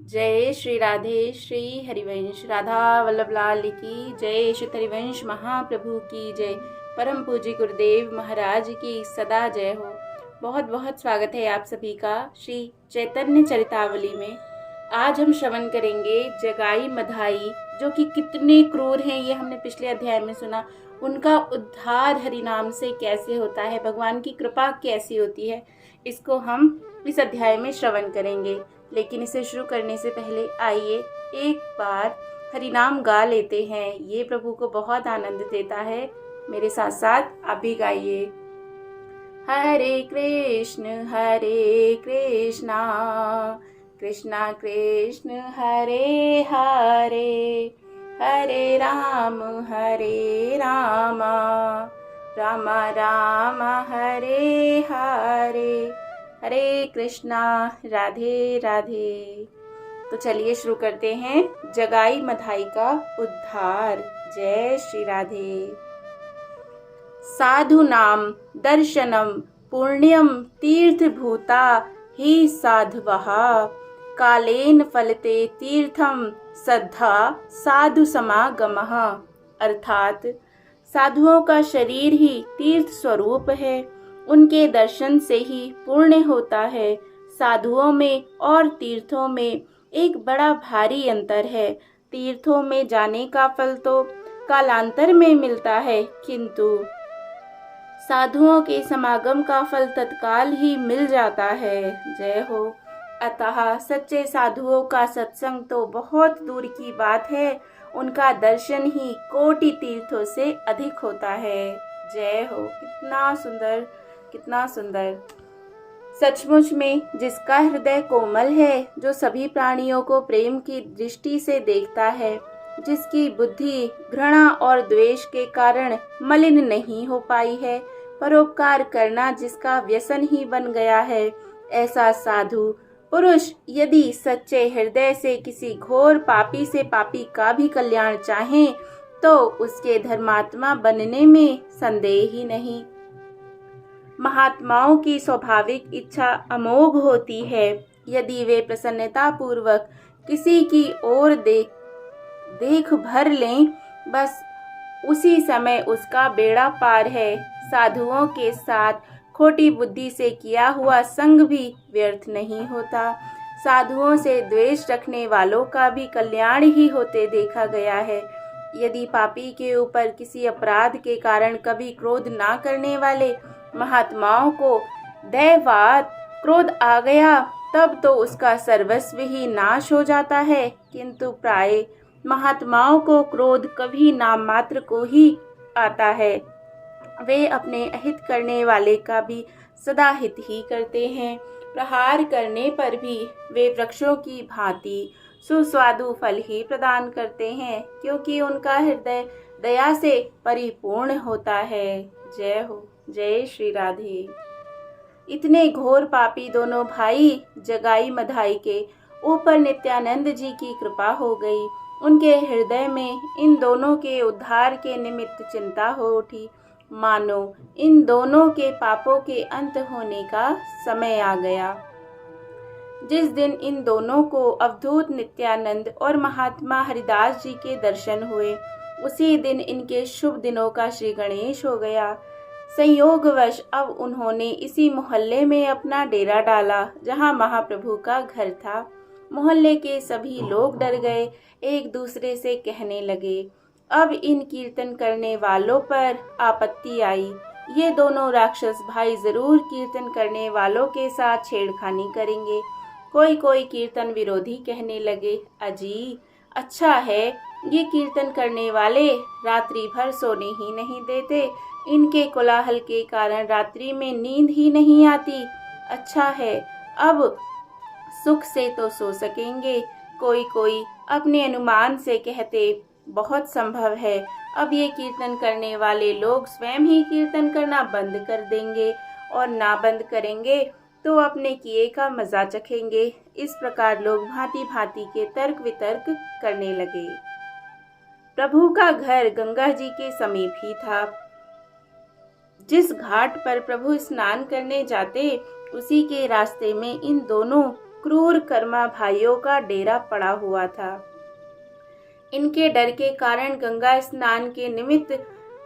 जय श्री राधे श्री हरिवंश राधा वल्लभ लाल की जय। श्री हरिवंश महाप्रभु की जय। परम पूज्य गुरुदेव महाराज की सदा जय हो। बहुत बहुत स्वागत है आप सभी का श्री चैतन्य चरितावली में। आज हम श्रवण करेंगे जगाई मधाई, जो कि कितने क्रूर हैं ये हमने पिछले अध्याय में सुना। उनका उद्धार हरि नाम से कैसे होता है, भगवान की कृपा कैसी होती है, इसको हम इस अध्याय में श्रवण करेंगे। लेकिन इसे शुरू करने से पहले आइए एक बार हरिनाम गा लेते हैं। ये प्रभु को बहुत आनंद देता है। मेरे साथ साथ आप भी गाइए। हरे कृष्णा कृष्णा कृष्ण हरे हरे, हरे राम राम राम हरे हरे, हरे कृष्णा राधे राधे। तो चलिए शुरू करते हैं जगाई मधाई का उद्धार। जय श्री राधे। साधु नाम दर्शनम पुण्यम तीर्थभूता ही साधवः, कालेन फलते तीर्थम श्रद्धा साधु समागमः। अर्थात साधुओं का शरीर ही तीर्थ स्वरूप है, उनके दर्शन से ही पुण्य होता है। साधुओं में और तीर्थों में एक बड़ा भारी अंतर है। तीर्थों में जाने का फल तो कालांतर में मिलता है, किंतु साधुओं के समागम का फल तत्काल ही मिल जाता है। जय हो। अतः सच्चे साधुओं का सत्संग तो बहुत दूर की बात है, उनका दर्शन ही कोटि तीर्थों से अधिक होता है। जय हो। कितना सुंदर, कितना सुंदर। सचमुच में जिसका हृदय कोमल है, जो सभी प्राणियों को प्रेम की दृष्टि से देखता है, जिसकी बुद्धि घृणा और द्वेष के कारण मलिन नहीं हो पाई है, परोपकार करना जिसका व्यसन ही बन गया है, ऐसा साधु पुरुष यदि सच्चे हृदय से किसी घोर पापी से पापी का भी कल्याण चाहे, तो उसके धर्मात्मा बनने में संदेह ही नहीं। महात्माओं की स्वाभाविक इच्छा अमोघ होती है। यदि वे प्रसन्नता पूर्वक किसी की ओर देख भर लें, बस उसी समय उसका बेड़ा पार है। साधुओं के साथ खोटी बुद्धि से किया हुआ संग भी व्यर्थ नहीं होता। साधुओं से द्वेष रखने वालों का भी कल्याण ही होते देखा गया है। यदि पापी के ऊपर किसी अपराध के कारण कभी क्रोध ना करने वाले महात्माओं को दैवात क्रोध आ गया, तब तो उसका सर्वस्व ही नाश हो जाता है, किंतु प्राय महात्माओं को क्रोध कभी नाम मात्र को ही आता है। वे अपने अहित करने वाले का भी सदा हित ही करते हैं। प्रहार करने पर भी वे वृक्षों की भांति सुस्वादु फल ही प्रदान करते हैं, क्योंकि उनका हृदय दया से परिपूर्ण होता है। जय हो। जय श्री राधे। इतने घोर पापी दोनों भाई जगाई मधाई के ऊपर नित्यानंद जी की कृपा हो गई। उनके हृदय में इन दोनों के उद्धार के निमित्त चिंता हो उठी, मानो इन दोनों के पापों के अंत होने का समय आ गया। जिस दिन इन दोनों को अवधूत नित्यानंद और महात्मा हरिदास जी के दर्शन हुए, उसी दिन इनके शुभ दिनों का श्री गणेश हो गया। संयोगवश अब उन्होंने इसी मोहल्ले में अपना डेरा डाला, जहां महाप्रभु का घर था। मोहल्ले के सभी लोग डर गए, एक दूसरे से कहने लगे, अब इन कीर्तन करने वालों पर आपत्ति आई। ये दोनों राक्षस भाई जरूर कीर्तन करने वालों के साथ छेड़खानी करेंगे। कोई कीर्तन विरोधी कहने लगे, अजी अच्छा है, ये कीर्तन करने वाले रात्रि भर सोने ही नहीं देते, इनके कोलाहल के कारण रात्रि में नींद ही नहीं आती। अच्छा है, अब सुख से तो सो सकेंगे। कोई अपने अनुमान से कहते, बहुत संभव है अब ये कीर्तन करने वाले लोग स्वयं ही कीर्तन करना बंद कर देंगे, और ना बंद करेंगे तो अपने किए का मजा चखेंगे। इस प्रकार लोग भांति भांति के तर्क वितर्क करने लगे। प्रभु का घर गंगा जी के समीप ही था। जिस घाट पर प्रभु स्नान करने जाते, उसी के रास्ते में इन दोनों क्रूर कर्मा भाइयों का डेरा पड़ा हुआ था। इनके डर के कारण गंगा स्नान के निमित्त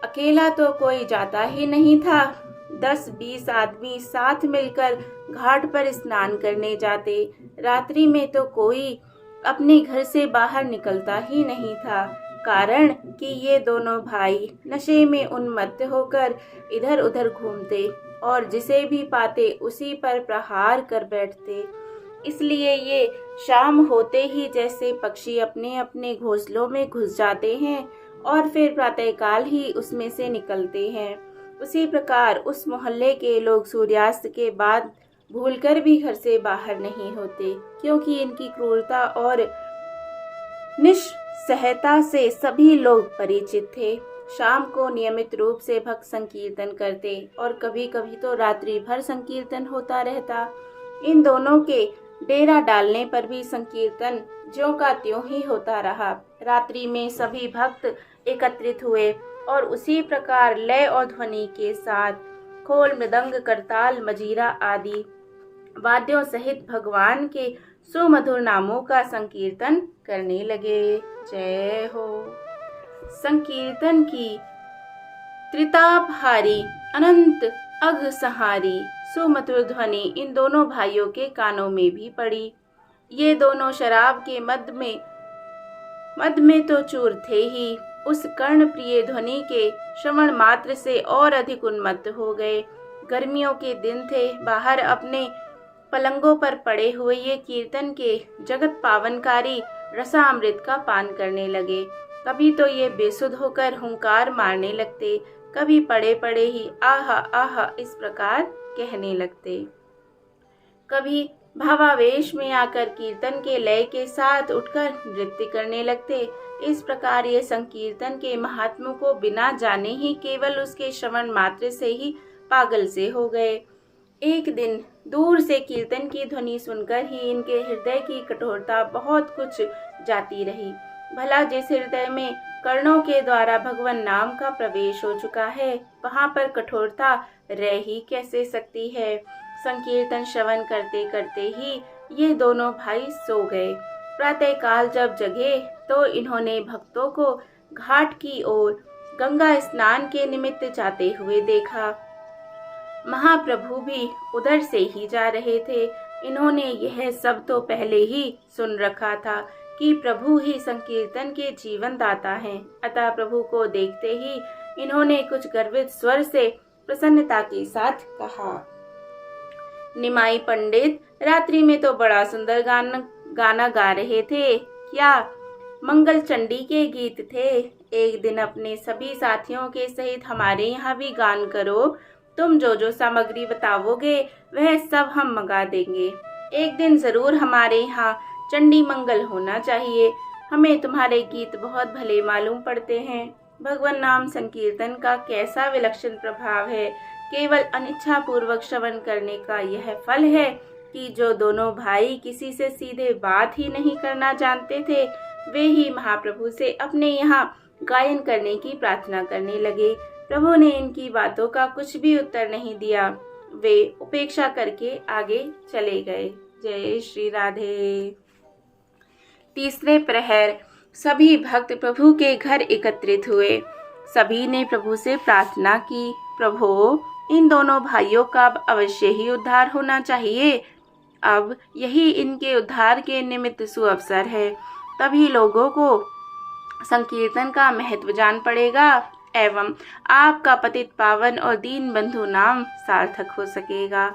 अकेला तो कोई जाता ही नहीं था। 10-20 आदमी साथ मिलकर घाट पर स्नान करने जाते। रात्रि में तो कोई अपने घर से बाहर निकलता ही नहीं था, कारण कि ये दोनों भाई नशे में उन्मत्त होकर इधर उधर घूमते और जिसे भी पाते उसी पर प्रहार कर बैठते। इसलिए ये शाम होते ही जैसे पक्षी अपने अपने घोंसलों में घुस जाते हैं और फिर प्रातःकाल ही उसमें से निकलते हैं, उसी प्रकार उस मोहल्ले के लोग सूर्यास्त के बाद भूलकर भी घर से बाहर नहीं होते, क्योंकि इनकी क्रूरता और निस्सहायता से सभी लोग परिचित थे। शाम को नियमित रूप से भक्त संकीर्तन करते और कभी कभी तो रात्रि भर संकीर्तन होता रहता। इन दोनों के डेरा डालने पर भी संकीर्तन ज्यों का त्यों ही होता रहा। रात्रि में सभी भक्त एकत्रित हुए और उसी प्रकार लय और ध्वनि के साथ खोल, मृदंग, करताल, मजीरा आदि वाद्यों सहित भगवान के सुमधुर नामों का संकीर्तन करने लगे। जय हो। संकीर्तन की त्रितापहारी अनंत अघसहारी सुमधुर ध्वनि इन दोनों भाइयों के कानों में भी पड़ी। ये दोनों शराब के मद में तो चूर थे ही, उस कर्ण प्रिय ध्वनि के श्रवण मात्र से और अधिक उन्मत्त हो गए। गर्मियों के दिन थे, बाहर अपने पलंगों पर पड़े हुए ये कीर्तन के जगत पावनकारी रसामृत का पान करने लगे। कभी तो ये बेसुध होकर हुंकार मारने लगते, कभी पड़े पड़े ही आहा आहा इस प्रकार कहने लगते, कभी भावावेश में आकर कीर्तन के लय के साथ उठकर नृत्य करने लगते। इस प्रकार ये संकीर्तन के महात्म्य को बिना जाने ही केवल उसके श्रवण मात्र से ही पागल से हो गए। एक दिन दूर से कीर्तन की ध्वनि सुनकर ही इनके हृदय की कठोरता बहुत कुछ जाती रही। भला जिस हृदय में कर्णों के द्वारा भगवान नाम का प्रवेश हो चुका है, वहां पर कठोरता रह ही कैसे सकती है। संकीर्तन श्रवण करते करते ही ये दोनों भाई सो गए। प्रातःकाल जब जगे तो इन्होंने भक्तों को घाट की ओर गंगा स्नान के निमित्त जाते हुए देखा। महाप्रभु भी उधर से ही जा रहे थे। इन्होंने यह सब तो पहले ही सुन रखा था कि प्रभु ही संकीर्तन के जीवन दाता हैं। अतः प्रभु को देखते ही इन्होंने कुछ गर्वित स्वर से प्रसन्नता के साथ कहा, निमाई पंडित रात्रि में तो बड़ा सुंदर गाना गा रहे थे, क्या मंगल चंडी के गीत थे। एक दिन अपने सभी साथियों के सहित हमारे यहाँ भी गान करो। तुम जो जो सामग्री बताओगे वह सब हम मंगा देंगे। एक दिन जरूर हमारे यहाँ चंडी मंगल होना चाहिए। हमें तुम्हारे गीत बहुत भले मालूम पड़ते हैं। भगवान नाम संकीर्तन का कैसा विलक्षण प्रभाव है। केवल अनिच्छा पूर्वक श्रवण करने का यह फल है कि जो दोनों भाई किसी से सीधे बात ही नहीं करना जानते थे, वे ही महाप्रभु से अपने यहाँ गायन करने की प्रार्थना करने लगे। प्रभु ने इनकी बातों का कुछ भी उत्तर नहीं दिया। वे उपेक्षा करके आगे चले गए। जय श्री राधे। तीसरे प्रहर सभी भक्त प्रभु के घर एकत्रित हुए। सभी ने प्रभु से प्रार्थना की, प्रभु इन दोनों भाइयों का अवश्य ही उद्धार होना चाहिए। अब यही इनके उद्धार के निमित्त सुअवसर है। तभी लोगों को संकीर्तन का महत्व जान पड़ेगा एवं आपका पतित पावन और दीन बंधु नाम सार्थक हो सकेगा।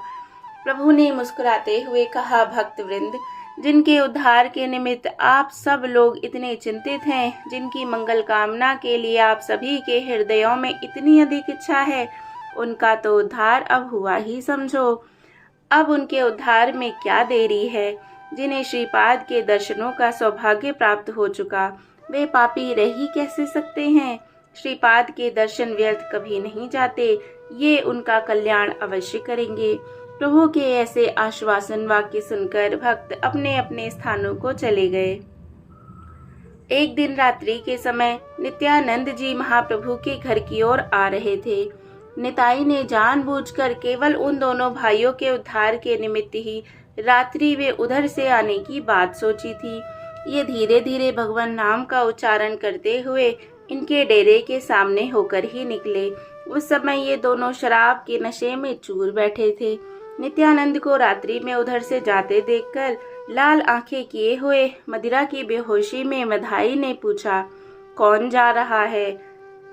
प्रभु ने मुस्कुराते हुए कहा, भक्त वृंद, जिनके उद्धार के निमित्त आप सब लोग इतने चिंतित हैं, जिनकी मंगल कामना के लिए आप सभी के हृदयों में इतनी अधिक इच्छा है, उनका तो उद्धार अब हुआ ही समझो। अब उनके उद्धार में क्या देरी है। जिन्हें श्रीपाद के दर्शनों का सौभाग्य प्राप्त हो चुका, वे पापी रह ही कैसे सकते हैं। श्रीपाद के दर्शन व्यर्थ कभी नहीं जाते, ये उनका कल्याण अवश्य करेंगे। प्रभु के ऐसे आश्वासन वाक्य सुनकर भक्त अपने अपने स्थानों को चले गए। एक दिन रात्रि के समय नित्यानंद जी महाप्रभु के घर की ओर आ रहे थे। निताई ने जानबूझकर केवल उन दोनों भाइयों के उद्धार के निमित्त ही रात्रि वे उधर से आने की बात सोची थी। ये धीरे धीरे भगवान नाम का उच्चारण करते हुए इनके डेरे के सामने होकर ही निकले। उस समय ये दोनों शराब के नशे में चूर बैठे थे। नित्यानंद को रात्रि में उधर से जाते देखकर लाल आंखें किए हुए मदिरा की बेहोशी में मधाई ने पूछा, कौन जा रहा है?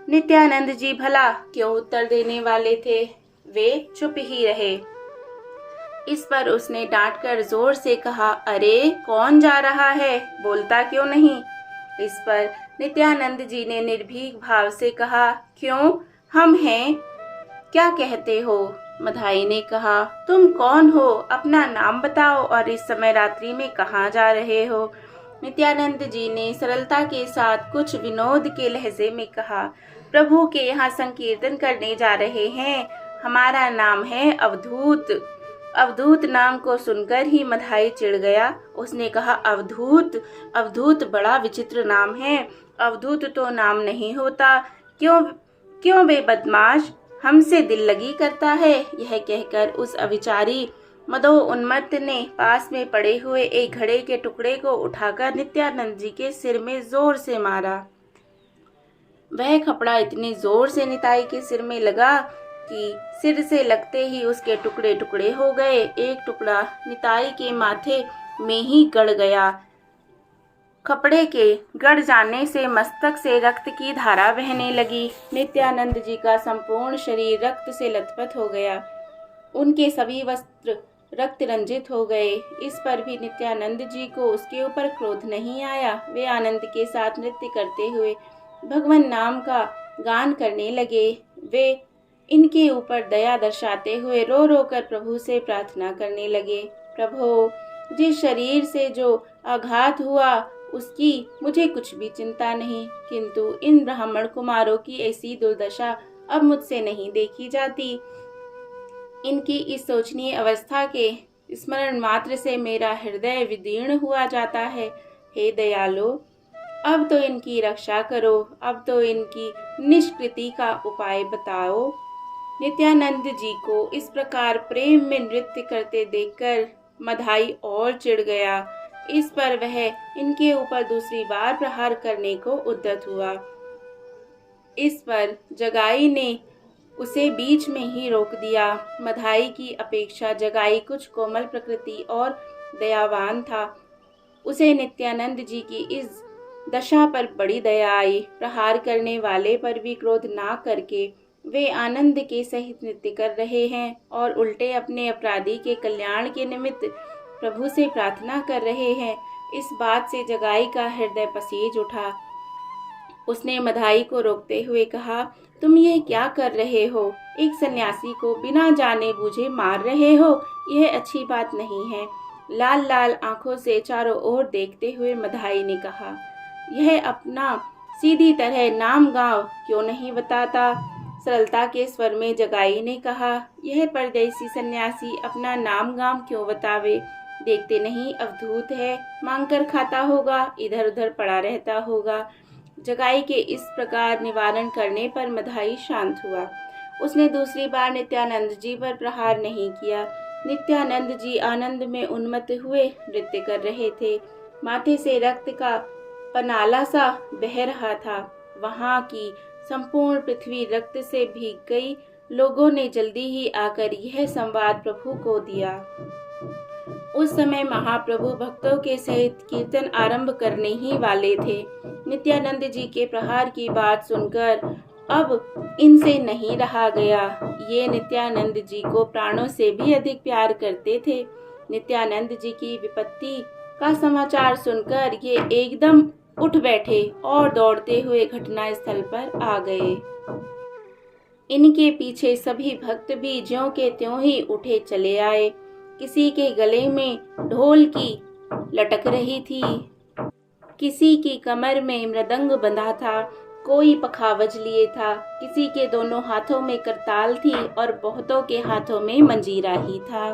नित्यानंद जी भला क्यों उत्तर देने वाले थे, वे चुप ही रहे। इस पर उसने डांटकर जोर से कहा, अरे कौन जा रहा है, बोलता क्यों नहीं? इस पर नित्यानंद जी ने निर्भीक भाव से कहा, क्यों, हम हैं, क्या कहते हो? मधाई ने कहा, तुम कौन हो, अपना नाम बताओ और इस समय रात्रि में कहाँ जा रहे हो? नित्यानंद जी ने सरलता के साथ कुछ विनोद के लहजे में कहा, प्रभु के यहाँ संकीर्तन करने जा रहे हैं, हमारा नाम है अवधूत। अवधूत नाम को सुनकर ही मधाई चिढ़ गया। उसने कहा, अवधूत? अवधूत बड़ा विचित्र नाम है, अवधूत तो नाम नहीं होता। क्यों बे बदमाश, हमसे दिल लगी करता है? यह कहकर उस अविचारी मदो उन्मत्त ने पास में पड़े हुए एक घड़े के टुकड़े को उठाकर नित्यानंद जी के सिर में जोर से मारा। वह खपड़ा इतनी जोर से निताई के सिर में लगा कि सिर से लगते ही उसके टुकड़े टुकड़े हो गए। एक टुकड़ा निताई के माथे में ही गड़ गया। खपड़े के गड़ जाने से मस्तक से रक्त की धारा बहने लगी। नित्यानंद जी का संपूर्ण शरीर रक्त से लथपथ हो गया। उनके सभी वस्त्र रक्त रंजित हो गए। इस पर भी नित्यानंद जी को उसके ऊपर क्रोध नहीं आया। वे आनंद के साथ नृत्य करते हुए भगवान नाम का गान करने लगे। वे इनके ऊपर दया दर्शाते हुए रो रो कर प्रभु से प्रार्थना करने लगे, प्रभु, जिस शरीर से जो आघात हुआ उसकी मुझे कुछ भी चिंता नहीं, किंतु इन ब्राह्मण कुमारों की ऐसी दुर्दशा अब मुझसे नहीं देखी जाती। इनकी इस शोचनीय अवस्था के स्मरण मात्र से मेरा हृदय विदीर्ण हुआ जाता है। हे दयालु, अब तो इनकी रक्षा करो, अब तो इनकी निष्कृति का उपाय बताओ। नित्यानंद जी को इस प्रकार प्रेम में नृत्य करते देखकर मधाई और चिढ़ गया। इस पर वह इनके ऊपर दूसरी बार प्रहार करने को उद्यत हुआ। इस पर जगाई ने उसे बीच में ही रोक दिया। मधाई की अपेक्षा जगाई कुछ कोमल प्रकृति और दयावान था। उसे नित्यानंद जी की इस दशा पर बड़ी दया आई। प्रहार करने वाले पर भी क्रोध ना करके वे आनंद के सहित नृत्य कर रहे हैं और उल्टे अपने अपराधी के कल्याण के निमित्त प्रभु से प्रार्थना कर रहे हैं। इस बात से जगाई का हृदय पसीज उठा। उसने मधाई को रोकते हुए कहा, तुम ये क्या कर रहे हो? एक सन्यासी को बिना जाने बूझे मार रहे हो, यह अच्छी बात नहीं है। लाल लाल आंखों से चारों ओर देखते हुए मधाई ने कहा, यह अपना सीधी तरह नाम गांव क्यों नहीं बताता? सरलता के स्वर में जगाई ने कहा, यह परदेसी सन्यासी अपना नाम गांव क्यों बतावे? देखते नहीं अवधूत है, मांग कर खाता होगा, इधर उधर पड़ा रहता होगा। जगाई के इस प्रकार निवारण करने पर मधाई शांत हुआ। उसने दूसरी बार नित्यानंद जी पर प्रहार नहीं किया। नित्यानंद जी आनंद में उन्मत्त हुए नृत्य कर रहे थे। माथे से रक्त का पनाला सा बह रहा था। वहां की संपूर्ण पृथ्वी रक्त से भीग गई। लोगों ने जल्दी ही आकर यह संवाद प्रभु को दिया। उस समय महाप्रभु भक्तों के सहित कीर्तन आरंभ करने ही वाले थे। नित्यानंद जी के प्रहार की बात सुनकर अब इनसे नहीं रहा गया। ये नित्यानंद जी को प्राणों से भी अधिक प्यार करते थे। नित्यानंद जी की विपत्ति का समाचार सुनकर ये एकदम उठ बैठे और दौड़ते हुए घटना स्थल पर आ गए। इनके पीछे सभी भक्त भी ज्यों के त्यों ही उठे चले आए। किसी के गले में ढोल की लटक रही थी, किसी की कमर में मृदंग बंधा था, कोई पखावज लिए था, किसी के दोनों हाथों में करताल थी और बहुतों के हाथों में मंजीरा ही था।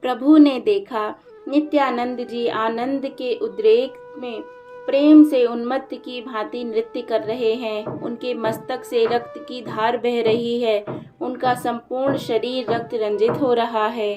प्रभु ने देखा नित्यानंद जी आनंद के उद्रेक में प्रेम से उन्मत्त की भांति नृत्य कर रहे हैं। उनके मस्तक से रक्त की धार बह रही है। उनका संपूर्ण शरीर रक्त रंजित हो रहा है।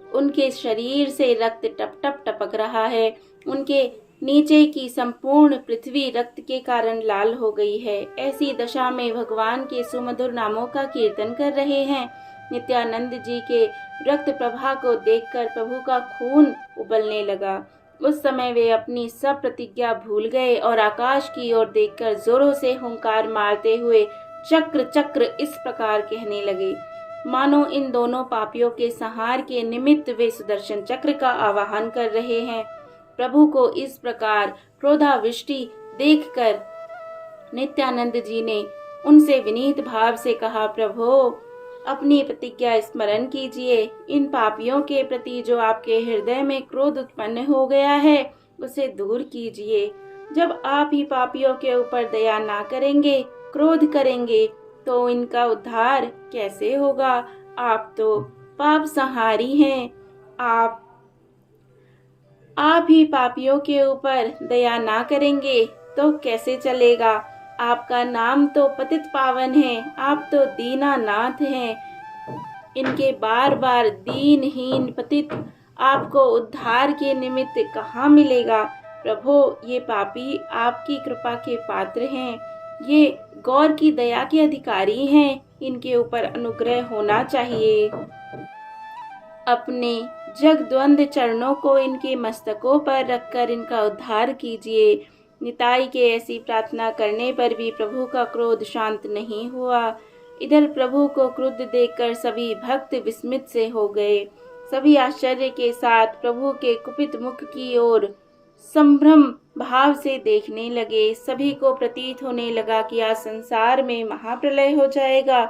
उनके शरीर से रक्त टप टप टपक रहा है। उनके नीचे की संपूर्ण पृथ्वी रक्त के कारण लाल हो गई है। ऐसी दशा में भगवान के सुमधुर नामों का कीर्तन कर रहे हैं। नित्यानंद जी के रक्त प्रवाह को देखकर प्रभु का खून उबलने लगा। उस समय वे अपनी सब प्रतिज्ञा भूल गए और आकाश की ओर देखकर जोरों से हुंकार मारते हुए चक्र चक्र इस प्रकार कहने लगे, मानो इन दोनों पापियों के संहार के निमित्त वे सुदर्शन चक्र का आवाहन कर रहे हैं। प्रभु को इस प्रकार क्रोधाविष्टि देखकर नित्यानंद जी ने उनसे विनीत भाव से कहा, प्रभु अपनी प्रतिज्ञा स्मरण कीजिए। इन पापियों के प्रति जो आपके हृदय में क्रोध उत्पन्न हो गया है उसे दूर कीजिए। जब आप ही पापियों के ऊपर दया ना करेंगे, क्रोध करेंगे, तो इनका उद्धार कैसे होगा? आप तो पाप संहारी हैं। आप ही पापियों के ऊपर दया ना करेंगे तो कैसे चलेगा? आपका नाम तो पतित पावन है, आप तो दीनानाथ हैं। इनके बार बार दीनहीन पतित आपको उद्धार के निमित्त कहाँ मिलेगा? प्रभु ये पापी आपकी कृपा के पात्र हैं, ये गौर की दया के अधिकारी हैं, इनके ऊपर अनुग्रह होना चाहिए। अपने जगद्वंद चरणों को इनके मस्तकों पर रखकर इनका उद्धार कीजिए। निताई के ऐसी प्रार्थना करने पर भी प्रभु का क्रोध शांत नहीं हुआ। इधर प्रभु को क्रुद्ध देखकर सभी भक्त विस्मित से हो गए। सभी आश्चर्य के साथ प्रभु के कुपित मुख की ओर संभ्रम भाव से देखने लगे। सभी को प्रतीत होने लगा कि आज संसार में महाप्रलय हो जाएगा।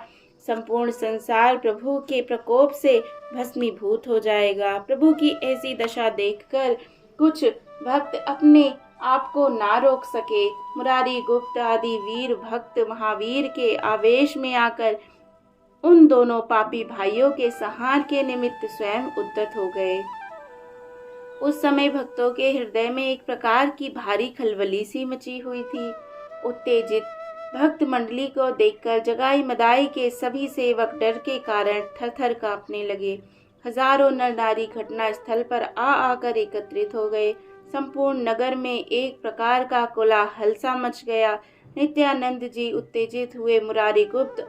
संपूर्ण संसार प्रभु के प्रकोप से भस्मीभूत हो जाएगा। प्रभु की ऐसी दशा देखकर कुछ भक्त अपने आप को ना रोक सके। मुरारी गुप्त आदि वीर भक्त महावीर के आवेश में आकर उन दोनों पापी भाइयों के संहार के निमित्त स्वयं उद्यत हो गए। उस समय भक्तों के हृदय में एक प्रकार की भारी खलबली सी मची हुई थी। उत्तेजित भक्त मंडली को देखकर जगाई मदाई के सभी सेवक डर के कारण थरथर कांपने लगे। हजारों नर नारी घटना स्थल पर आकर एकत्रित हो गए। संपूर्ण नगर में एक प्रकार का कोलाहल सा मच गया। नित्यानंद जी उत्तेजित हुए मुरारी गुप्त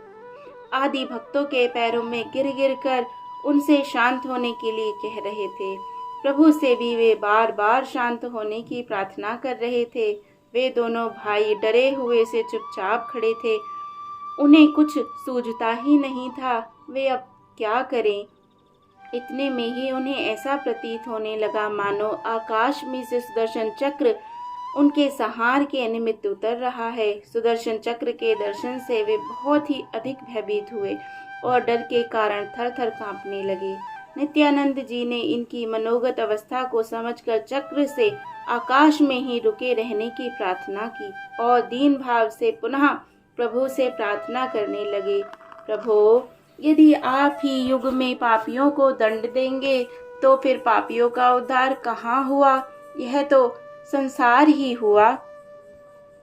आदि भक्तों के पैरों में गिर गिर कर उनसे शांत होने के लिए कह रहे थे। प्रभु से भी वे बार बार शांत होने की प्रार्थना कर रहे थे। वे दोनों भाई डरे हुए से चुपचाप खड़े थे। उन्हें कुछ सूझता ही नहीं था वे अब क्या करें। इतने में ही उन्हें ऐसा प्रतीत होने लगा मानो आकाश में से सुदर्शन चक्र उनके संहार के निमित्त उतर रहा है। सुदर्शन चक्र के दर्शन से वे बहुत ही अधिक भयभीत हुए और डर के कारण थर थर कांपने लगे। नित्यानंद जी ने इनकी मनोगत अवस्था को समझकर चक्र से आकाश में ही रुके रहने की प्रार्थना की और दीन भाव से पुनः प्रभु से प्रार्थना करने लगे, प्रभु यदि आप ही युग में पापियों को दंड देंगे तो फिर पापियों का उद्धार कहाँ हुआ? यह तो संसार ही हुआ,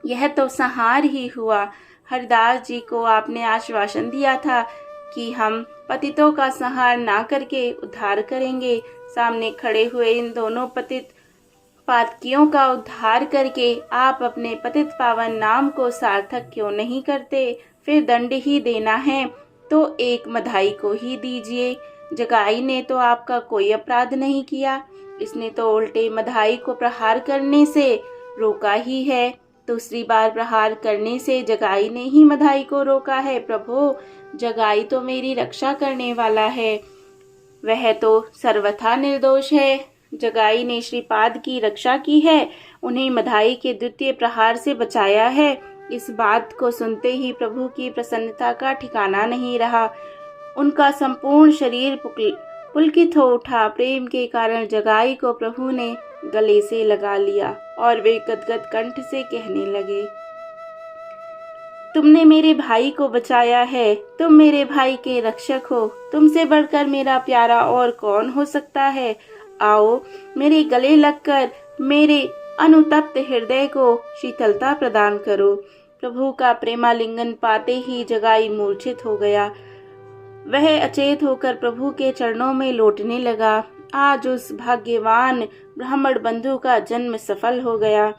यह तो संहार ही हुआ। हरिदास जी को आपने आश्वासन दिया था कि हम पतितों का संहार ना करके उद्धार करेंगे। सामने खड़े हुए इन दोनों पतित पातकियों का उद्धार करके आप अपने पतित पावन नाम को सार्थक क्यों नहीं करते? फिर दंड ही देना है तो एक मधाई को ही दीजिए। जगाई ने तो आपका कोई अपराध नहीं किया, इसने तो उल्टे मधाई को प्रहार करने से रोका ही है। दूसरी बार प्रहार करने से जगाई ने ही मधाई को रोका है। प्रभु जगाई तो मेरी रक्षा करने वाला है, वह तो सर्वथा निर्दोष है। जगाई ने श्रीपाद की रक्षा की है, उन्हें मधाई के द्वितीय प्रहार से बचाया है। इस बात को सुनते ही प्रभु की प्रसन्नता का ठिकाना नहीं रहा। उनका संपूर्ण शरीर पुलकित हो उठा। प्रेम के कारण जगाई को प्रभु ने गले से लगा लिया और वे गदगद कंठ से कहने लगे, तुमने मेरे भाई को बचाया है, तुम मेरे भाई के रक्षक हो, तुमसे बढ़कर मेरा प्यारा और कौन हो सकता है। आओ मेरे गले लगकर मेरे अनुतप्त हृदय को शीतलता प्रदान करो। प्रभु का प्रेमालिंगन पाते ही जगाई मूर्छित हो गया। वह अचेत होकर प्रभु के चरणों में लौटने लगा। आज उस भाग्यवान ब्राह्मण बंधु का जन्म सफल हो गया।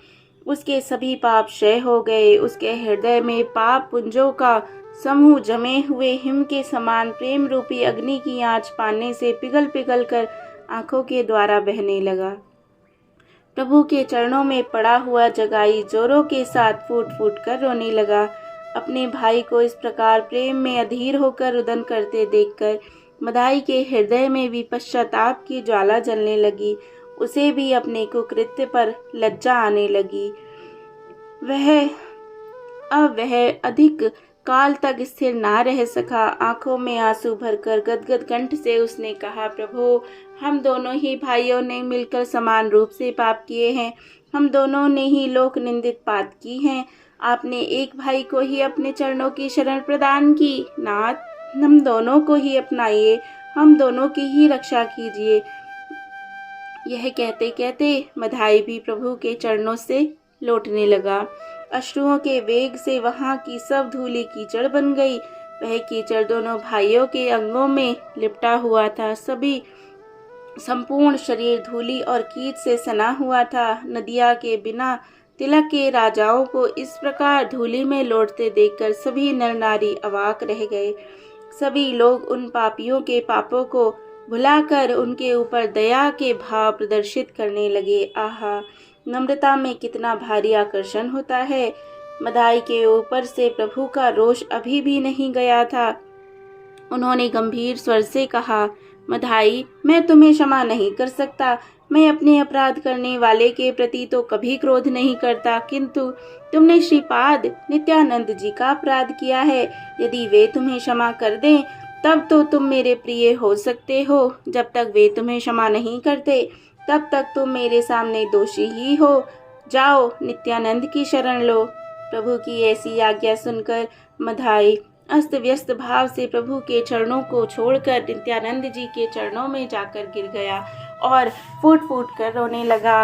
उसके सभी पाप क्षय हो गए। उसके हृदय में पाप पुंजों का समूह जमे हुए हिम के समान प्रेम रूपी अग्नि की आंच पाने से पिघल पिघल कर आंखों के द्वारा बहने लगा। प्रभु के चरणों में पड़ा हुआ जगाई जोरों के साथ फूट फूट कर रोने लगा। अपने भाई को इस प्रकार प्रेम में अधीर होकर रुदन करते देखकर मदाई के हृदय में भी पश्चाताप की ज्वाला जलने लगी। उसे भी अपने कुकृत्य पर लज्जा आने लगी। वह अधिक काल तक स्थिर ना रह सका। आंखों में आंसू भरकर गदगद कंठ से उसने कहा, प्रभु, हम दोनों ही भाइयों ने मिलकर समान रूप से पाप किए हैं। हम दोनों ने ही लोक निंदित बात की है। आपने एक भाई को ही अपने चरणों की शरण प्रदान की। नाथ, हम दोनों को ही अपनाइए, हम दोनों की ही रक्षा कीजिए। यह कहते कहते मदाई भी प्रभु के चरणों से लौटने लगा। अश्रुओं के वेग से वहां की सब धूली कीचड़ बन गई। वह कीचड़ दोनों भाइयों के अंगों में लिपटा हुआ था। सभी संपूर्ण शरीर धूली और कीच से सना हुआ था। नदिया के बिना तिलक के राजाओं को इस प्रकार धूली में लौटते देखकर सभी नर नारी अवाक रह गए। सभी लोग उन पापियों के पापों को भुलाकर उनके ऊपर दया के भाव प्रदर्शित करने लगे। आहा, नम्रता में कितना भारी आकर्षण होता है। मदाई के ऊपर से प्रभु का रोष अभी भी नहीं गया था। उन्होंने गंभीर स्वर से कहा, मदाई, मैं तुम्हें क्षमा नहीं कर सकता। मैं अपने अपराध करने वाले के प्रति तो कभी क्रोध नहीं करता, किंतु तुमने श्रीपाद नित्यानंद जी का अपराध किया है। यदि वे तुम्हें क्षमा कर दें तब तो तुम मेरे प्रिय हो सकते हो। जब तक वे तुम्हें क्षमा नहीं करते तब तक तुम मेरे सामने दोषी ही हो। जाओ, नित्यानंद की शरण लो। प्रभु की ऐसी आज्ञा सुनकर मदाई अस्त व्यस्त भाव से प्रभु के चरणों को छोड़कर नित्यानंद जी के चरणों में जाकर गिर गया और फूट फूट कर रोने लगा।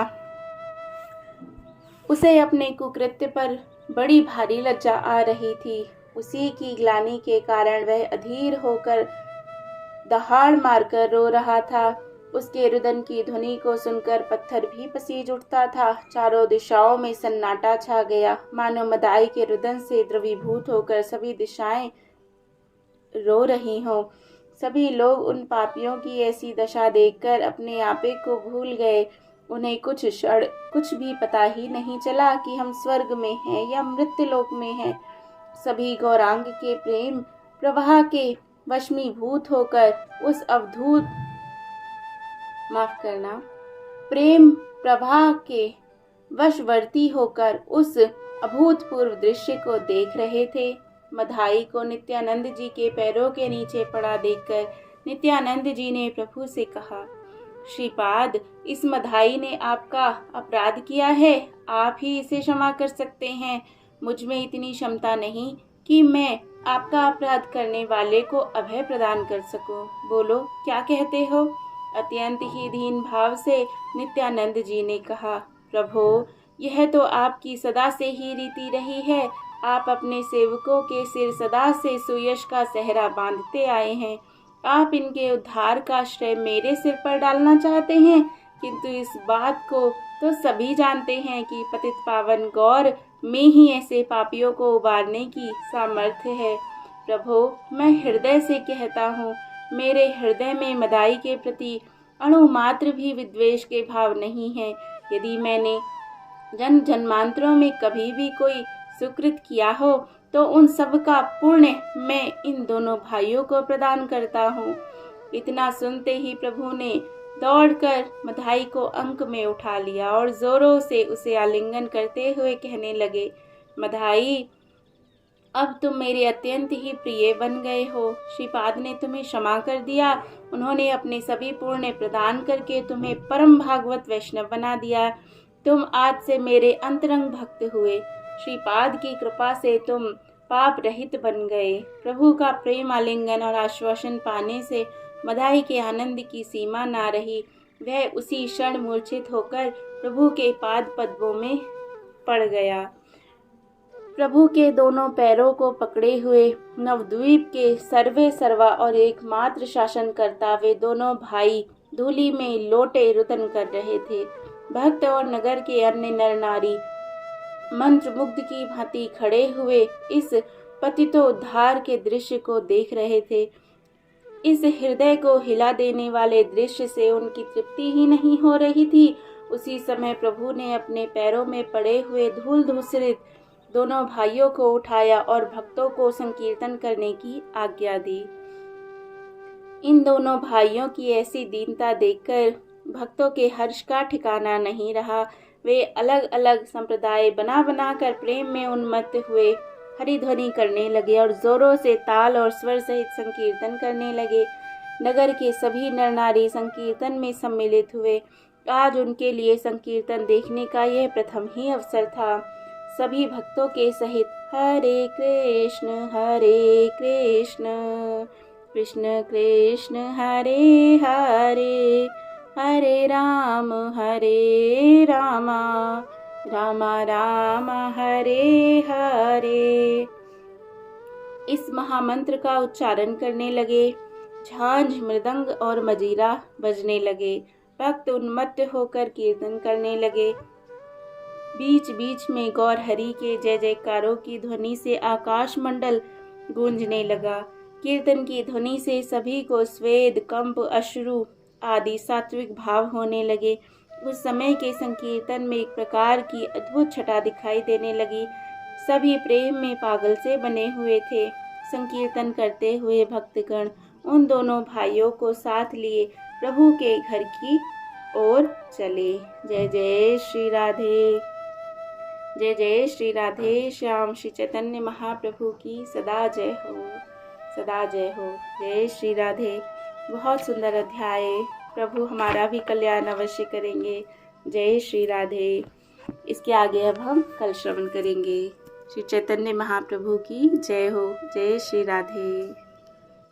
उसे अपने कुकृत्य पर बड़ी भारी लज्जा आ रही थी। उसी की ग्लानि के कारण वह अधीर होकर दहाड़ मारकर रो रहा था। उसके रुदन की ध्वनि को सुनकर पत्थर भी पसीज उठता था। चारों दिशाओं में सन्नाटा छा गया, मानो मदाई के रुदन से द्रवीभूत होकर सभी दिशाएं रो रही हों। सभी लोग उन पापियों की ऐसी दशा देखकर अपने आपे को भूल गए। उन्हें कुछ क्षण कुछ भी पता ही नहीं चला कि हम स्वर्ग में हैं या मृत्युलोक में हैं। सभी गौरांग के प्रेम प्रवाह के वशमीभूत होकर उस प्रेम प्रवाह के वशवर्ती होकर उस अभूतपूर्व दृश्य को देख रहे थे। मदाई को नित्यानंद जी के पैरों के नीचे पड़ा देखकर नित्यानंद जी ने प्रभु से कहा, श्रीपाद, इस मदाई ने आपका अपराध किया है। आप ही इसे क्षमा कर सकते हैं। मुझ में इतनी क्षमता नहीं कि मैं आपका अपराध करने वाले को अभय प्रदान कर सकूं। बोलो, क्या कहते हो? अत्यंत ही दीन भाव से नित्यानंद जी ने कहा, प्रभु, यह तो आपकी सदा से ही रीति रही है। आप अपने सेवकों के सिर सदा से सुयश का सहरा बांधते आए हैं। आप इनके उद्धार का श्रेय मेरे सिर पर डालना चाहते हैं, किंतु इस बात को तो सभी जानते हैं कि पतित पावन गौर में ही ऐसे पापियों को उबारने की सामर्थ्य है। प्रभु, मैं हृदय से कहता हूँ, मेरे हृदय में मदाई के प्रति अणु मात्र भी विद्वेष के भाव नहीं है। यदि मैंने जन्म जन्मांतरों में कभी भी कोई सुकृत किया हो तो उन सब का पुण्य मैं इन दोनों भाइयों को प्रदान करता हूँ। इतना सुनते ही प्रभु ने दौड़कर मदाई को अंक में उठा लिया और जोरों से उसे आलिंगन करते हुए कहने लगे, मदाई, अब तुम मेरे अत्यंत ही प्रिय बन गए हो। श्रीपाद ने तुम्हें क्षमा कर दिया। उन्होंने अपने सभी पुण्य प्रदान करके तुम्हें परम भागवत वैष्णव बना दिया। तुम आज से मेरे अंतरंग भक्त हुए। श्रीपाद की कृपा से तुम पाप रहित बन गए। प्रभु का प्रेम आलिंगन और आश्वासन पाने से मदाई के आनंद की सीमा ना रही। वह उसी क्षण मूर्छित होकर प्रभु के पाद पद्मों में पड़ गया। प्रभु के दोनों पैरों को पकड़े हुए नवद्वीप के सर्वे सर्वा और एकमात्र शासन करता वे दोनों भाई धूलि में लोटे रुदन कर रहे थे। भक्त और नगर के अन्य नर नारी मंत्रमुग्ध की भांति खड़े हुए इस पतितोद्धार के दृश्य को देख रहे थे। इस हृदय को हिला देने वाले दृश्य से उनकी तृप्ति ही नहीं हो रही थी। उसी समय प्रभु ने अपने पैरों में पड़े हुए धूल धूसरित दोनों भाइयों को उठाया और भक्तों को संकीर्तन करने की आज्ञा दी। इन दोनों भाइयों की ऐसी दीनता देखकर भक्तों के हर्ष का ठिकाना नहीं रहा। वे अलग अलग संप्रदाय बना बनाकर प्रेम में उन्मत्त हुए हरिध्वनि करने लगे और जोरों से ताल और स्वर सहित संकीर्तन करने लगे। नगर के सभी नर नारी संकीर्तन में सम्मिलित हुए। आज उनके लिए संकीर्तन देखने का यह प्रथम ही अवसर था। सभी भक्तों के सहित हरे कृष्ण कृष्ण कृष्ण हरे हरे, हरे राम राम राम हरे हरे। इस महामंत्र का उच्चारण करने लगे। झांझ, मृदंग और मजीरा बजने लगे। भक्त उन्मत्त होकर कीर्तन करने लगे। बीच बीच में गौर हरि के जय जयकारों की ध्वनि से आकाश मंडल गूंजने लगा। कीर्तन की ध्वनि से सभी को स्वेद, कंप, अश्रु आदि सात्विक भाव होने लगे। उस समय के संकीर्तन में एक प्रकार की अद्भुत छटा दिखाई देने लगी। सभी प्रेम में पागल से बने हुए थे। संकीर्तन करते हुए भक्तगण उन दोनों भाइयों को साथ लिए प्रभु के घर की ओर चले। जय जय श्री राधे, जय जय श्री राधे श्याम। श्री चैतन्य महाप्रभु की सदा जय हो, सदा जय हो। जय श्री राधे। बहुत सुंदर अध्याय। प्रभु हमारा भी कल्याण अवश्य करेंगे। जय श्री राधे। इसके आगे अब हम कल श्रवण करेंगे। श्री चैतन्य महाप्रभु की जय हो। जय श्री राधे।